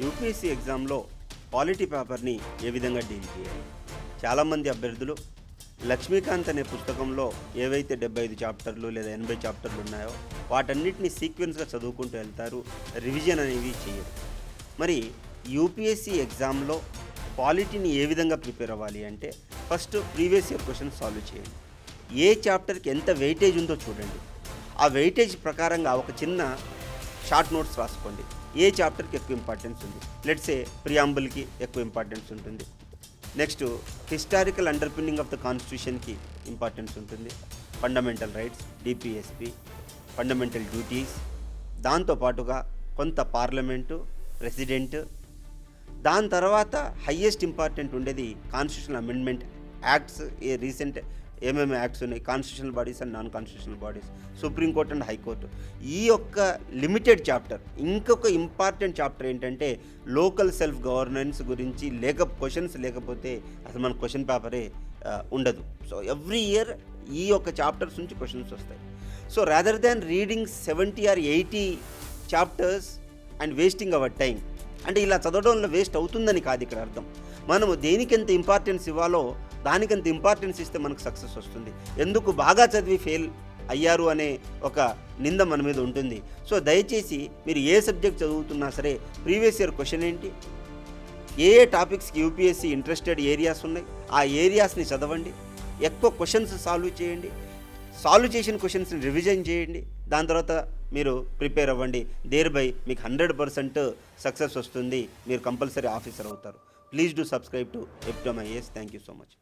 UPSC ఎగ్జామ్లో polity పేపర్ని ఏ విధంగా డీల్ చేయాలి? చాలామంది అభ్యర్థులు లక్ష్మీకాంత్ అనే పుస్తకంలో ఏవైతే 75 చాప్టర్లు లేదా 80 చాప్టర్లు ఉన్నాయో వాటన్నిటిని సీక్వెన్స్గా చదువుకుంటూ వెళ్తారు, రివిజన్ అనేవి చేయరు. మరి యూపీఎస్సీ ఎగ్జామ్లో పాలిటీని ఏ విధంగా ప్రిపేర్ అవ్వాలి అంటే first previous year question solve చేయండి. ఏ చాప్టర్కి ఎంత వెయిటేజ్ ఉందో చూడండి. ఆ వెయిటేజ్ ప్రకారంగా ఒక చిన్న షార్ట్ నోట్స్ రాసుకోండి. ఏ చాప్టర్కి ఎక్కువ ఇంపార్టెన్స్ ఉంది, లెట్స్ ఏ ప్రియాంబుల్కి ఎక్కువ ఇంపార్టెన్స్ ఉంటుంది. Next historical underpinning of the కాన్స్టిట్యూషన్కి ఇంపార్టెన్స్ ఉంటుంది. Fundamental rights, DPSP, fundamental duties, దాంతోపాటుగా కొంత పార్లమెంటు, ప్రెసిడెంట్, దాని తర్వాత హయ్యెస్ట్ ఇంపార్టెంట్ ఉండేది కాన్స్టిట్యూషనల్ అమెండ్మెంట్ యాక్ట్స్. ఏ రీసెంట్ ఏమేమి యాక్ట్స్ ఉన్నాయి, constitutional bodies and non constitutional bodies, supreme court and high court. ఈ యొక్క లిమిటెడ్ చాప్టర్. ఇంకొక ఇంపార్టెంట్ చాప్టర్ ఏంటంటే లోకల్ సెల్ఫ్ గవర్నెన్స్ గురించి క్వశ్చన్స్ లేకపోతే అసలు మన క్వశ్చన్ పేపరే ఉండదు. సో ఎవ్రీ ఇయర్ ఈ యొక్క చాప్టర్స్ నుంచి క్వశ్చన్స్ వస్తాయి. So rather than reading 70 or 80 chapters and wasting hour time, అంటే ఇలా చదవడంలో వేస్ట్ అవుతుందని కాదు ఇక్కడ అర్థం. మనము దేనికెంత ఇంపార్టెన్స్ ఇవ్వాలో దానికంత ఇంపార్టెన్స్ ఇస్తే మనకు సక్సెస్ వస్తుంది. ఎందుకు బాగా చదివి ఫెయిల్ అయ్యారు అనే ఒక నింద మన మీద ఉంటుంది. సో దయచేసి మీరు ఏ సబ్జెక్ట్ చదువుతున్నా సరే ప్రీవియస్ ఇయర్ క్వశ్చన్ ఏంటి, ఏ టాపిక్స్కి యూపీఎస్సీ ఇంట్రెస్టెడ్ ఏరియాస్ ఉన్నాయి, ఆ ఏరియాస్ని చదవండి. ఎక్కువ క్వశ్చన్స్ సాల్వ్ చేయండి. సాల్వ్ చేసిన క్వశ్చన్స్ని రివిజన్ చేయండి. దాని తర్వాత మీరు ప్రిపేర్ అవ్వండి. దేర్ బై మీకు 100% సక్సెస్ వస్తుంది. మీరు కంపల్సరీ ఆఫీసర్ అవుతారు. Please do subscribe to FM IAS. Thank you so much.